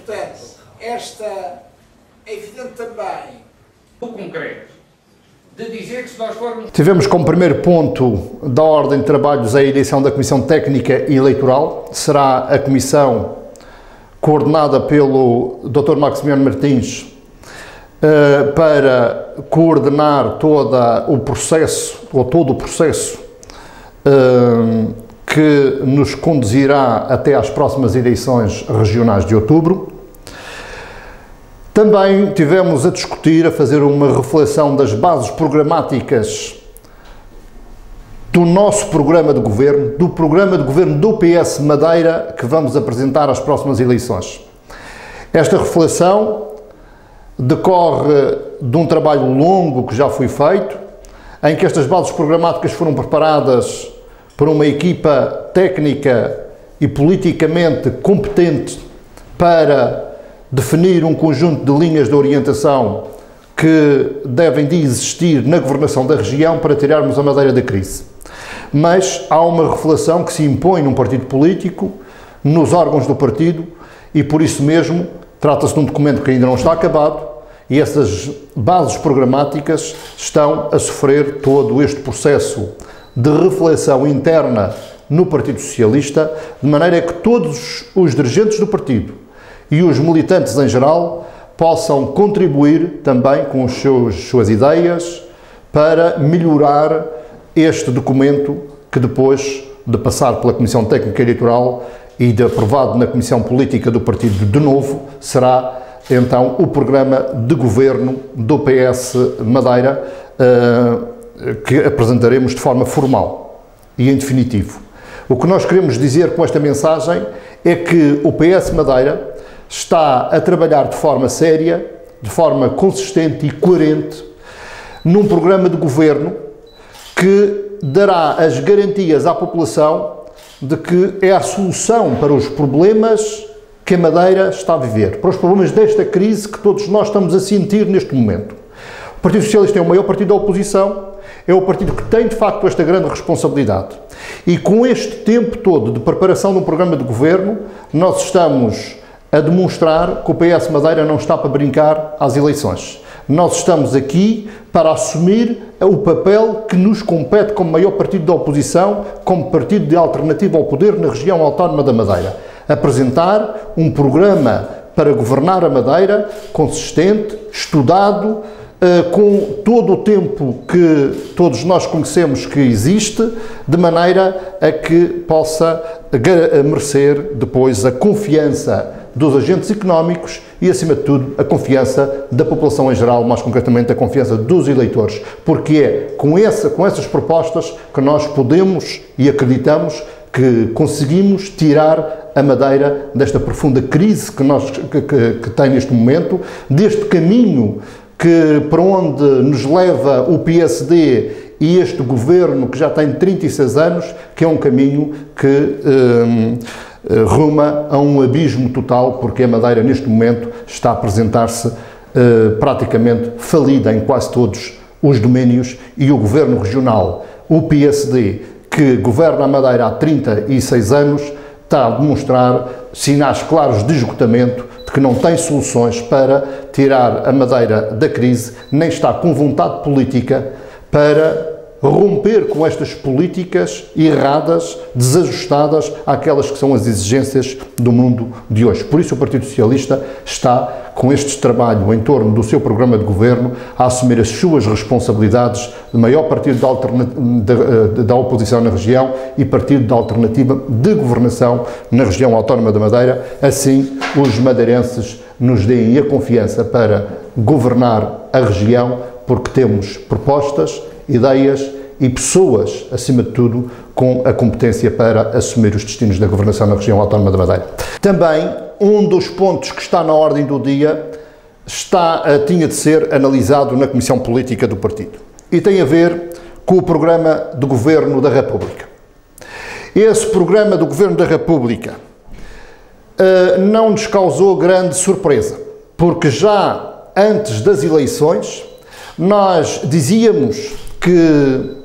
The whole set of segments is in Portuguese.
Portanto, esta é evidente também o concreto de dizer que se nós formos... Tivemos como primeiro ponto da ordem de trabalhos a eleição da Comissão Técnica Eleitoral. Será a comissão coordenada pelo Dr. Maximiano Martins para coordenar todo o processo que nos conduzirá até às próximas eleições regionais de outubro. Também tivemos a discutir, a fazer uma reflexão das bases programáticas do nosso programa de governo, do programa de governo do PS Madeira, que vamos apresentar às próximas eleições. Esta reflexão decorre de um trabalho longo que já foi feito, em que estas bases programáticas foram preparadas por uma equipa técnica e politicamente competente para definir um conjunto de linhas de orientação que devem de existir na governação da região para tirarmos a Madeira da crise. Mas há uma reflexão que se impõe num partido político, nos órgãos do partido, e por isso mesmo trata-se de um documento que ainda não está acabado, e essas bases programáticas estão a sofrer todo este processo de reflexão interna no Partido Socialista, de maneira que todos os dirigentes do partido e os militantes em geral possam contribuir também com as suas ideias para melhorar este documento que depois de passar pela Comissão Técnica Eleitoral e de aprovado na Comissão Política do Partido de novo, será então o programa de governo do PS Madeira que apresentaremos de forma formal e em definitivo. O que nós queremos dizer com esta mensagem é que o PS Madeira está a trabalhar de forma séria, de forma consistente e coerente, num programa de governo que dará as garantias à população de que é a solução para os problemas que a Madeira está a viver, para os problemas desta crise que todos nós estamos a sentir neste momento. O Partido Socialista é o maior partido da oposição, é o partido que tem de facto esta grande responsabilidade. E com este tempo todo de preparação de um programa de governo, nós estamos a demonstrar que o PS Madeira não está para brincar às eleições. Nós estamos aqui para assumir o papel que nos compete como maior partido da oposição, como partido de alternativa ao poder na região autónoma da Madeira. Apresentar um programa para governar a Madeira consistente, estudado, com todo o tempo que todos nós conhecemos que existe, de maneira a que possa merecer depois a confiança dos agentes económicos e, acima de tudo, a confiança da população em geral, mais concretamente a confiança dos eleitores, porque é com essas propostas que nós podemos e acreditamos que conseguimos tirar a Madeira desta profunda crise que tem neste momento, deste caminho para onde nos leva o PSD e este governo que já tem 36 anos, que é um caminho que ruma a um abismo total, porque a Madeira neste momento está a apresentar-se praticamente falida em quase todos os domínios, e o governo regional, o PSD, que governa a Madeira há 36 anos, está a demonstrar sinais claros de esgotamento, de que não tem soluções para tirar a Madeira da crise, nem está com vontade política para romper com estas políticas erradas, desajustadas àquelas que são as exigências do mundo de hoje. Por isso o Partido Socialista está com este trabalho em torno do seu programa de governo a assumir as suas responsabilidades de maior partido da oposição na região e partido da alternativa de governação na região autónoma da Madeira. Assim, os madeirenses nos deem a confiança para governar a região, porque temos propostas, ideias e pessoas, acima de tudo, com a competência para assumir os destinos da governação na região autónoma da Madeira. Também, um dos pontos que está na ordem do dia tinha de ser analisado na Comissão Política do Partido e tem a ver com o Programa de Governo da República. Esse Programa do Governo da República não nos causou grande surpresa, porque já antes das eleições nós dizíamos que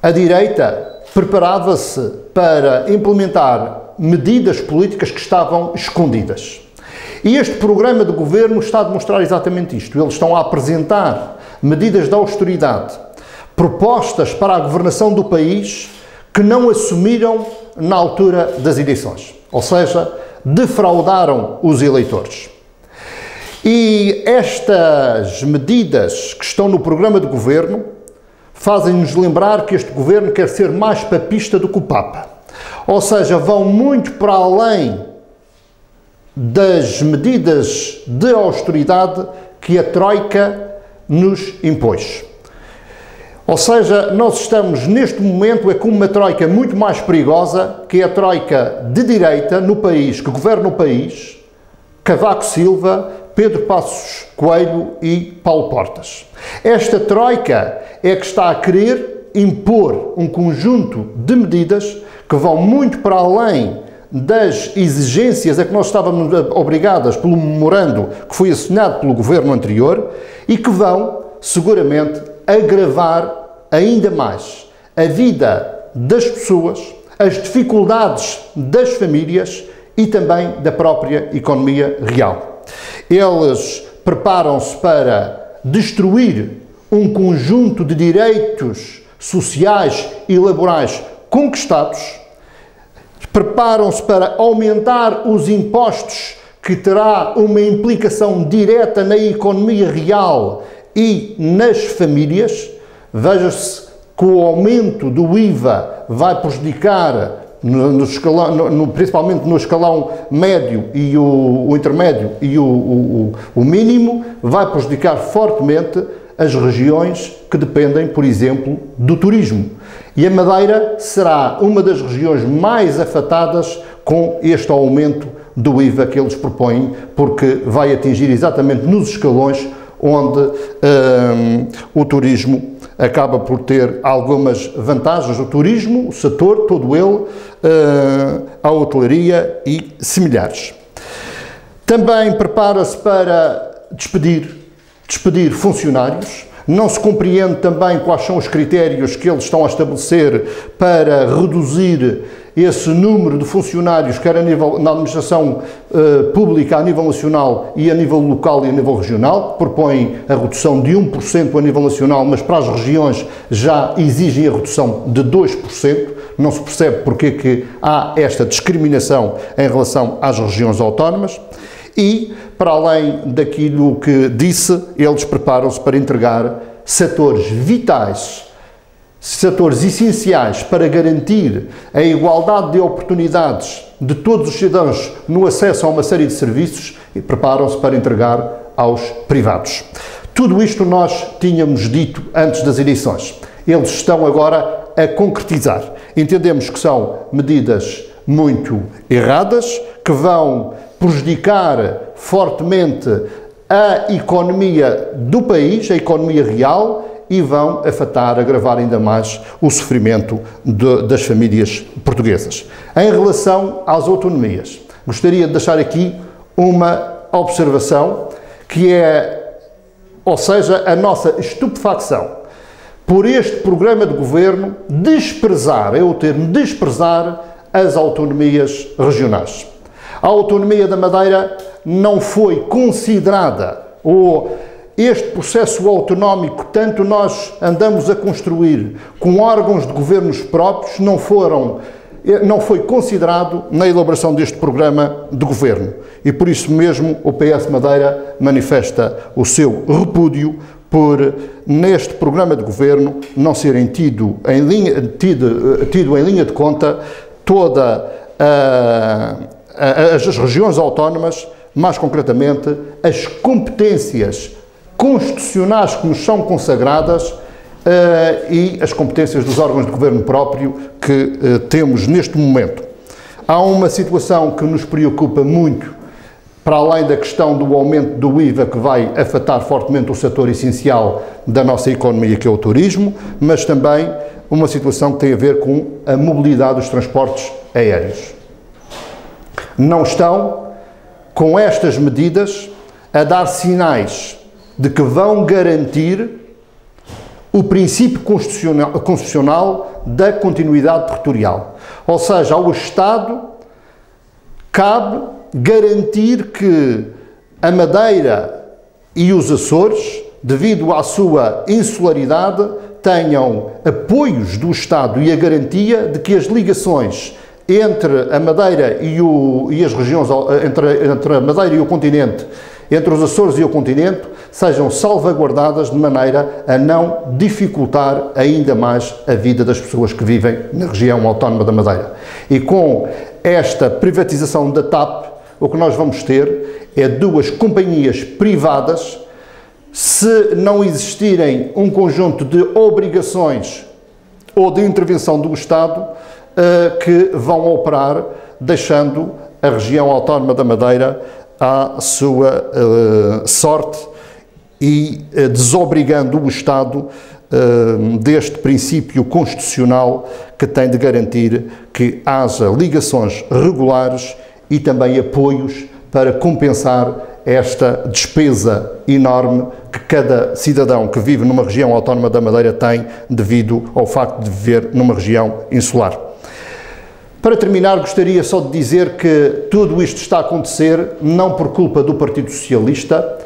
a direita preparava-se para implementar medidas políticas que estavam escondidas. E este programa de governo está a demonstrar exatamente isto. Eles estão a apresentar medidas de austeridade, propostas para a governação do país que não assumiram na altura das eleições. Ou seja, defraudaram os eleitores. E estas medidas que estão no programa de governo fazem-nos lembrar que este governo quer ser mais papista do que o Papa. Ou seja, vão muito para além das medidas de austeridade que a Troika nos impôs. Ou seja, nós estamos neste momento com uma Troika muito mais perigosa, que é a Troika de direita no país, que governa o país, Cavaco Silva, Pedro Passos Coelho e Paulo Portas. Esta Troika é que está a querer impor um conjunto de medidas que vão muito para além das exigências a que nós estávamos obrigadas pelo memorando que foi assinado pelo governo anterior e que vão, seguramente, agravar ainda mais a vida das pessoas, as dificuldades das famílias e também da própria economia real. Eles preparam-se para destruir um conjunto de direitos sociais e laborais conquistados, preparam-se para aumentar os impostos, que terá uma implicação direta na economia real e nas famílias. Veja-se que o aumento do IVA vai prejudicar, principalmente no escalão médio e o intermédio e o mínimo, vai prejudicar fortemente as regiões que dependem, por exemplo, do turismo. E a Madeira será uma das regiões mais afetadas com este aumento do IVA que eles propõem, porque vai atingir exatamente nos escalões onde o turismo acaba por ter algumas vantagens. O turismo, o setor, todo ele, a hotelaria e similares. Também prepara-se para despedir funcionários. Não se compreende também quais são os critérios que eles estão a estabelecer para reduzir esse número de funcionários, quer a nível, na administração pública a nível nacional e a nível local e a nível regional. Propõem a redução de 1% a nível nacional, mas para as regiões já exigem a redução de 2%. Não se percebe porque que há esta discriminação em relação às regiões autónomas. E, para além daquilo que disse, eles preparam-se para entregar setores vitais, setores essenciais para garantir a igualdade de oportunidades de todos os cidadãos no acesso a uma série de serviços, e preparam-se para entregar aos privados. Tudo isto nós tínhamos dito antes das eleições. Eles estão agora a concretizar. Entendemos que são medidas muito erradas, que vão prejudicar fortemente a economia do país, a economia real, e vão afetar, agravar ainda mais o sofrimento das famílias portuguesas. Em relação às autonomias, gostaria de deixar aqui uma observação que é, ou seja, a nossa estupefacção por este programa de governo desprezar, é o termo, desprezar as autonomias regionais. A autonomia da Madeira não foi considerada, ou este processo autonómico, tanto nós andamos a construir com órgãos de governos próprios, não foi considerado na elaboração deste programa de governo. E por isso mesmo o PS Madeira manifesta o seu repúdio por, neste programa de governo, não serem tido em linha de conta toda as regiões autónomas, mais concretamente as competências constitucionais que nos são consagradas e as competências dos órgãos de governo próprio que temos neste momento. Há uma situação que nos preocupa muito, para além da questão do aumento do IVA, que vai afetar fortemente o setor essencial da nossa economia, que é o turismo, mas também uma situação que tem a ver com a mobilidade dos transportes aéreos. Não estão, com estas medidas, a dar sinais de que vão garantir o princípio constitucional da continuidade territorial. Ou seja, ao Estado cabe garantir que a Madeira e os Açores, devido à sua insularidade, tenham apoios do Estado e a garantia de que as ligações entre a Madeira e as regiões, entre a Madeira e o continente, entre os Açores e o continente, sejam salvaguardadas de maneira a não dificultar ainda mais a vida das pessoas que vivem na região autónoma da Madeira. E com esta privatização da TAP, o que nós vamos ter é duas companhias privadas, se não existirem um conjunto de obrigações ou de intervenção do Estado, que vão operar, deixando a região autónoma da Madeira à sua sorte e desobrigando o Estado deste princípio constitucional que tem de garantir que haja ligações regulares e também apoios para compensar esta despesa enorme que cada cidadão que vive numa região autónoma da Madeira tem devido ao facto de viver numa região insular. Para terminar, gostaria só de dizer que tudo isto está a acontecer não por culpa do Partido Socialista,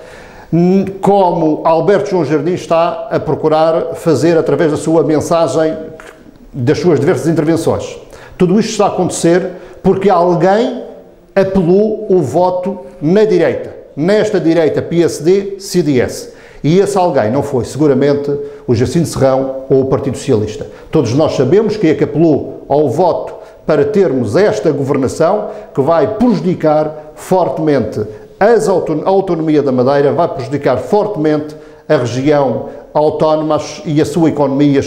como Alberto João Jardim está a procurar fazer através da sua mensagem, das suas diversas intervenções. Tudo isto está a acontecer porque alguém apelou o voto na direita, nesta direita PSD-CDS. E esse alguém não foi, seguramente, o Jacinto Serrão ou o Partido Socialista. Todos nós sabemos quem é que apelou ao voto para termos esta governação que vai prejudicar fortemente a autonomia da Madeira, vai prejudicar fortemente a região autónoma e a sua economia,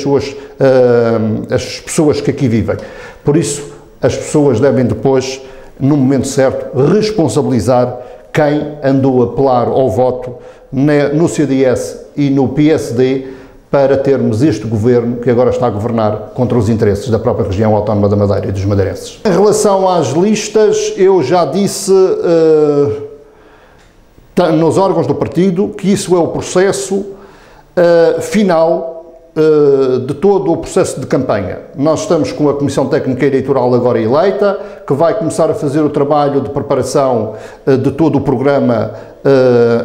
as pessoas que aqui vivem. Por isso, as pessoas devem depois, no momento certo, responsabilizar quem andou a apelar ao voto no CDS e no PSD para termos este governo que agora está a governar contra os interesses da própria região autónoma da Madeira e dos madeirenses. Em relação às listas, eu já disse nos órgãos do partido que isso é o processo final de todo o processo de campanha. Nós estamos com a Comissão Técnica Eleitoral agora eleita, que vai começar a fazer o trabalho de preparação de todo o programa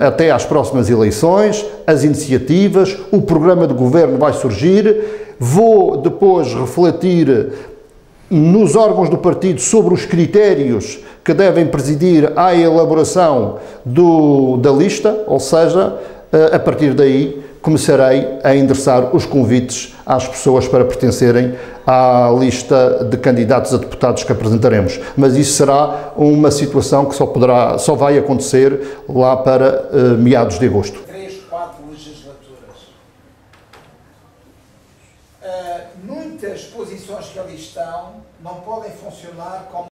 até às próximas eleições, as iniciativas, o programa de governo vai surgir. Vou depois refletir nos órgãos do partido sobre os critérios que devem presidir à elaboração da lista, ou seja, a partir daí começarei a endereçar os convites às pessoas para pertencerem à lista de candidatos a deputados que apresentaremos. Mas isso será uma situação que só vai acontecer lá para meados de agosto. 3, 4 legislaturas. Muitas posições que ali estão não podem funcionar como